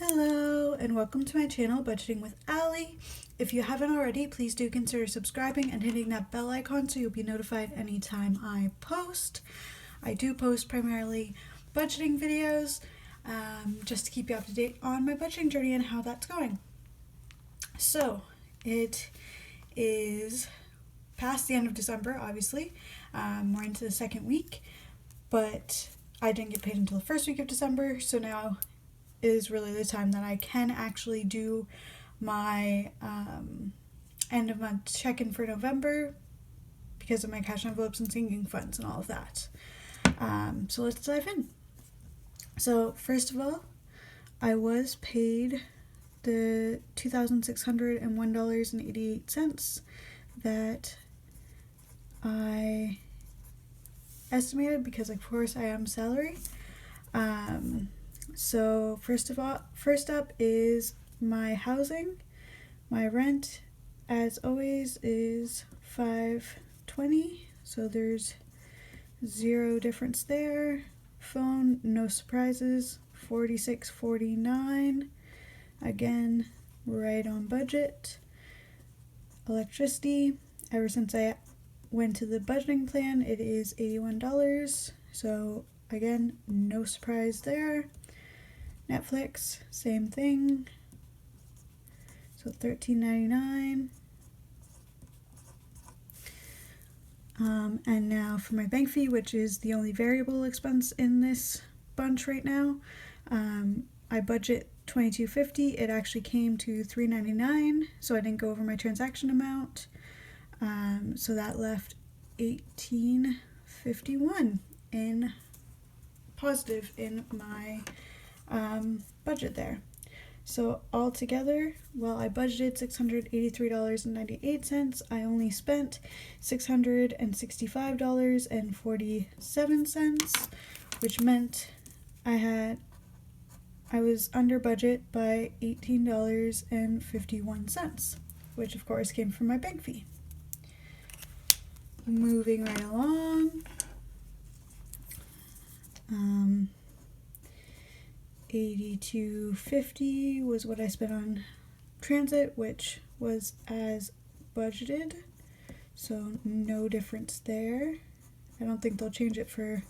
Hello and welcome to my channel, Budgeting with Allie. If you haven't already, please do consider subscribing and hitting that bell icon so you'll be notified anytime I post. I do post primarily budgeting videos just to keep you up to date on my budgeting journey and how that's going. So it is past the end of December, obviously. We're into the second week, but I didn't get paid until the first week of December, so now is really the time that I can actually do my end of month check-in for November because of my cash envelopes and sinking funds and all of that. So let's dive in. So first of all, I was paid the $2,601.88 that I estimated because of course I am salary. So first up is my housing. My rent, as always, is $520, so there's zero difference there. Phone, no surprises, $46.49. Again, right on budget. Electricity, ever since I went to the budgeting plan, it is $81, so again, no surprise there. Netflix, same thing, so $13.99. And now for my bank fee, which is the only variable expense in this bunch right now. I budget $22.50. It actually came to $3.99, so I didn't go over my transaction amount. So that left $18.51 in positive in my budget there. So altogether, while I budgeted $683.98, I only spent $665.47, which meant I was under budget by $18.51, which of course came from my bank fee. Moving right along. $82.50 was what I spent on transit, which was as budgeted, so no difference there. I don't think they'll change it for a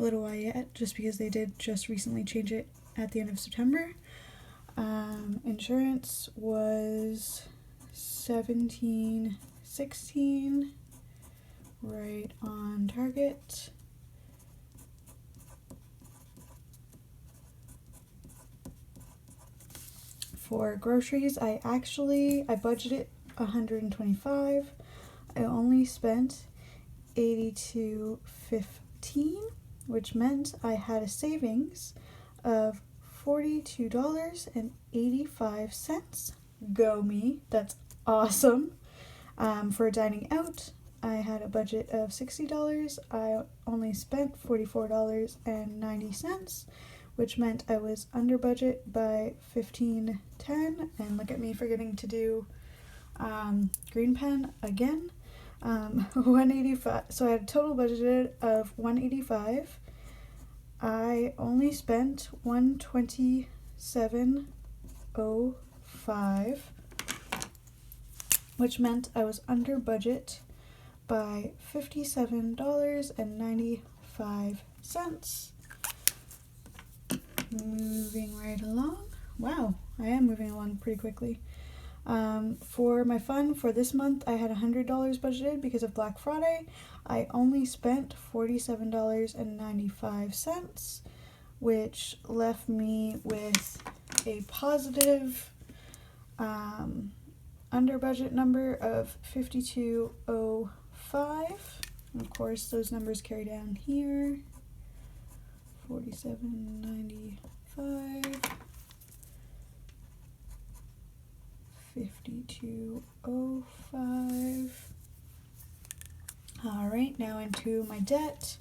little while yet, just because they did just recently change it at the end of September. Insurance was $17.16, right on target. For groceries, I budgeted $125. I only spent $82.15, which meant I had a savings of $42.85. Go me, that's awesome. For dining out, I had a budget of $60. I only spent $44.90, which meant I was under budget by $15.10, and look at me forgetting to do green pen again. $185. So I had a total budgeted of $185. I only spent $127.05, which meant I was under budget by $57.95. Moving right along. Wow, I am moving along pretty quickly. For my fun for this month, I had $100 budgeted because of Black Friday. I only spent $47.95, which left me with a positive under budget number of $52.05. And of course, those numbers carry down here. $47.95, $52.05. Alright, now into my debt.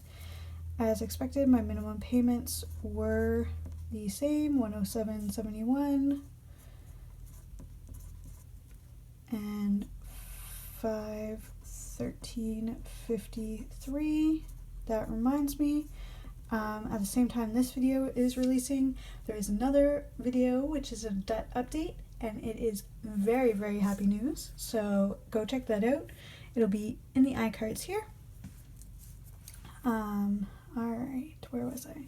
As expected, my minimum payments were the same, $107.71 and $513.53. That reminds me, At the same time this video is releasing, there is another video which is a debt update, and it is very, very happy news. So go check that out. It'll be in the iCards here. Alright, where was I?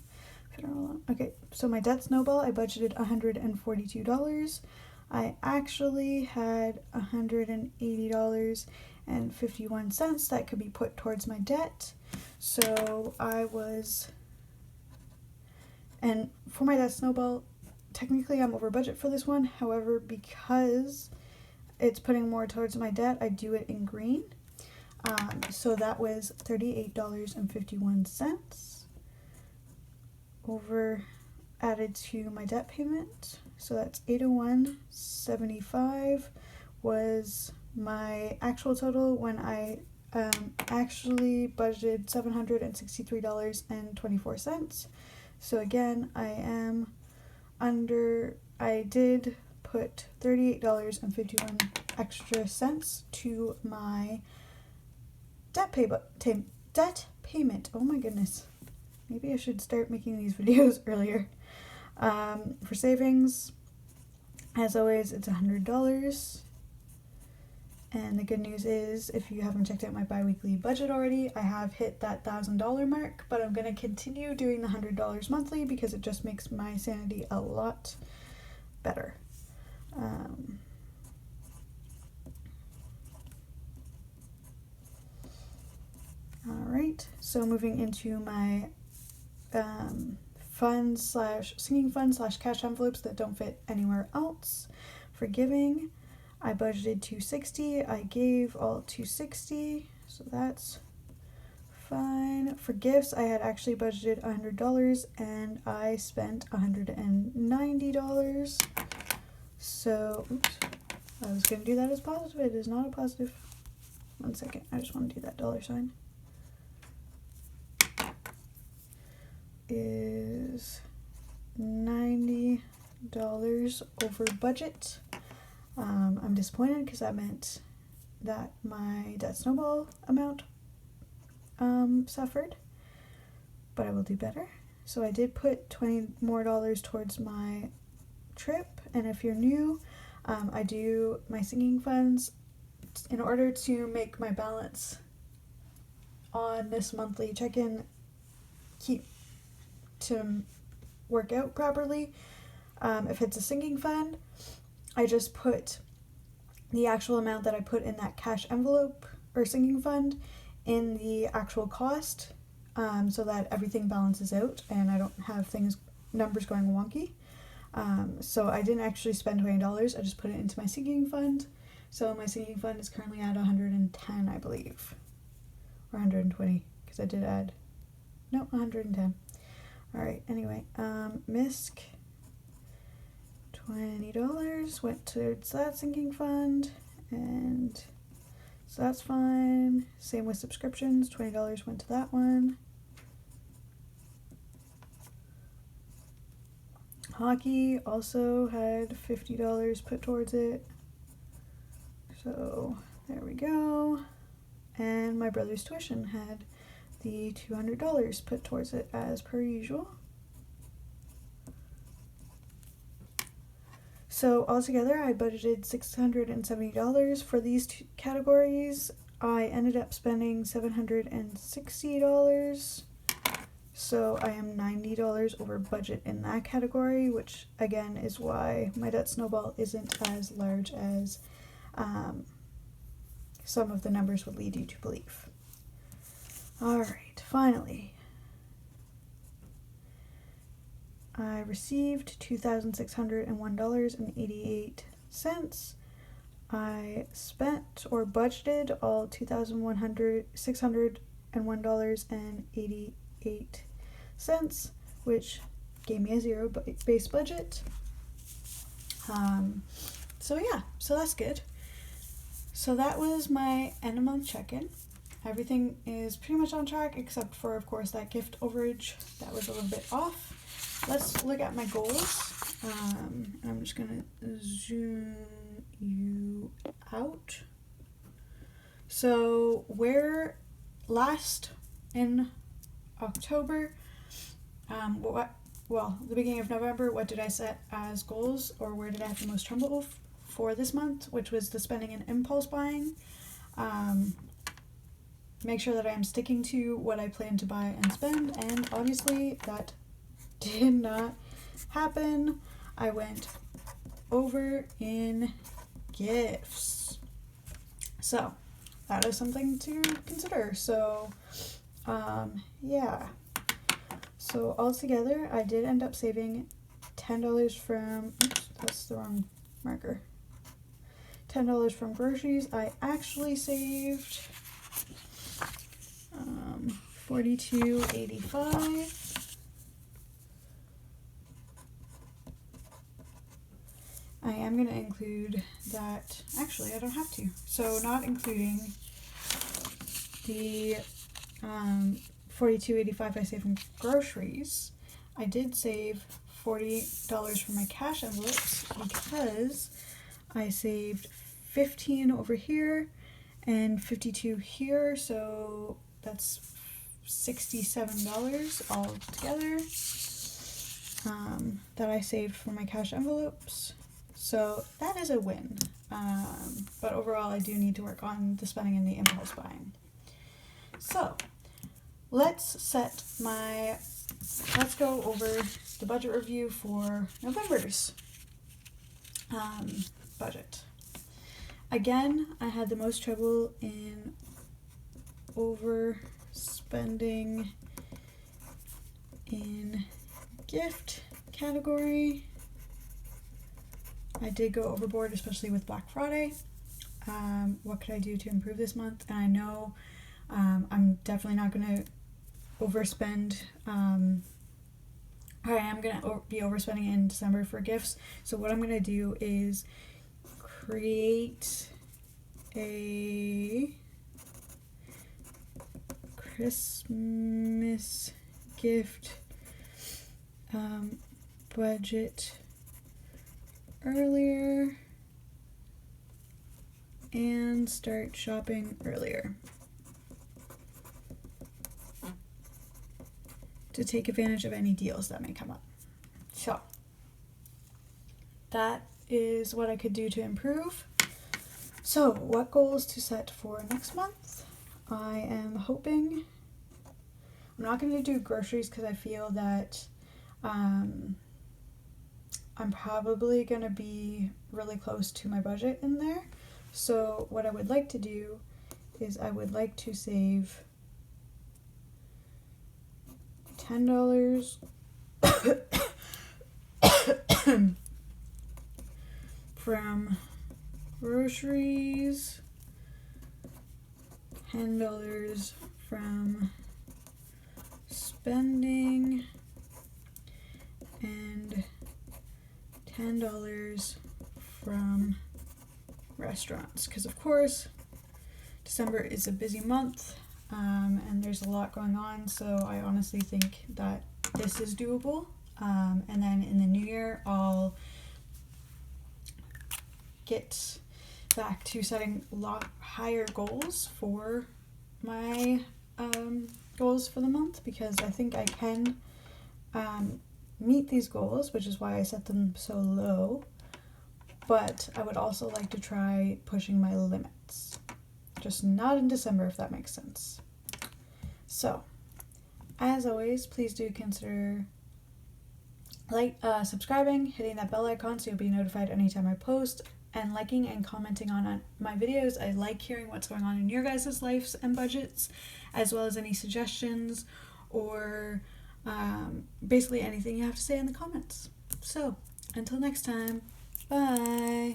Federal loan. Okay, so my debt snowball, I budgeted $142. I actually had $180.51 that could be put towards my debt. So and for my debt snowball, technically I'm over budget for this one. However, because it's putting more towards my debt, I do it in green. So that was $38.51 over added to my debt payment. So that's $801.75 was my actual total when I actually budgeted $763.24. So again, I did put $38.51 extra cents to my debt payment. Oh my goodness. Maybe I should start making these videos earlier. For savings, as always, it's $100. And the good news is, if you haven't checked out my bi-weekly budget already, I have hit that $1,000 mark, but I'm going to continue doing the $100 monthly because it just makes my sanity a lot better. Alright, so moving into my singing fund / cash envelopes that don't fit anywhere else. For giving, I budgeted $260. I gave all $260, so that's fine. For gifts, I had actually budgeted $100 and I spent $190. So, oops, I was going to do that as positive. It is not a positive. One second, I just want to do that dollar sign. Is $90 over budget. I'm disappointed because that meant that my debt snowball amount suffered, but I will do better. So I did put $20 more towards my trip, and if you're new, I do my singing funds in order to make my balance on this monthly check-in to work out properly. If it's a singing fund, I just put the actual amount that I put in that cash envelope or singing fund in the actual cost, so that everything balances out and I don't have numbers going wonky. So I didn't actually spend $20, I just put it into my singing fund. So my singing fund is currently at 110, I believe, or 120, because I did add, no, 110. Alright, anyway, Misc, $20 went towards that sinking fund, and so that's fine. Same with subscriptions, $20 went to that one. Hockey also had $50 put towards it, so there we go. And my brother's tuition had the $200 put towards it as per usual. So altogether I budgeted $670 for these two categories. I ended up spending $760. So I am $90 over budget in that category, which again is why my debt snowball isn't as large as some of the numbers would lead you to believe. Alright, finally, I received $2,601.88. I spent or budgeted all $2,601.88, which gave me a zero base budget. So yeah, so that's good. So that was my end of month check-in. Everything is pretty much on track except for, of course, that gift overage that was a little bit off. Let's look at my goals. I'm just gonna zoom you out. So where last in October, the beginning of November, what did I set as goals, or where did I have the most trouble for this month, which was the spending and impulse buying. Make sure that I am sticking to what I plan to buy and spend, and obviously that did not happen. I went over in gifts. So that is something to consider. So yeah. So altogether, I did end up saving $10 from, oops, that's the wrong marker. $10 from groceries. I actually saved $42.85. I am going to include that, actually I don't have to, so not including the $42.85 I saved from groceries, I did save $40 from my cash envelopes because I saved $15 over here and $52 here, so that's $67 all together that I saved for my cash envelopes. So that is a win. But overall, I do need to work on the spending and the impulse buying. So let's go over the budget review for November's budget. Again, I had the most trouble in overspending in gift category. I did go overboard, especially with Black Friday. What could I do to improve this month? And I know I'm definitely not going to overspend. I am going to be overspending in December for gifts. So what I'm going to do is create a Christmas gift budget earlier and start shopping earlier to take advantage of any deals that may come up. So that is what I could do to improve. So what goals to set for next month? I am hoping, I'm not going to do groceries because I feel that I'm probably going to be really close to my budget in there. So what I would like to do is I would like to save $10 from groceries, $10 from spending, and $10 from restaurants, because of course December is a busy month and there's a lot going on, so I honestly think that this is doable, and then in the new year I'll get back to setting a lot higher goals for my goals for the month, because I think I can meet these goals, which is why I set them so low. But I would also like to try pushing my limits, just not in December, if that makes sense. So as always, please do consider subscribing, hitting that bell icon so you'll be notified anytime I post, and liking and commenting on my videos. I like hearing what's going on in your guys' lives and budgets, as well as any suggestions or basically anything you have to say in the comments. So until next time, bye.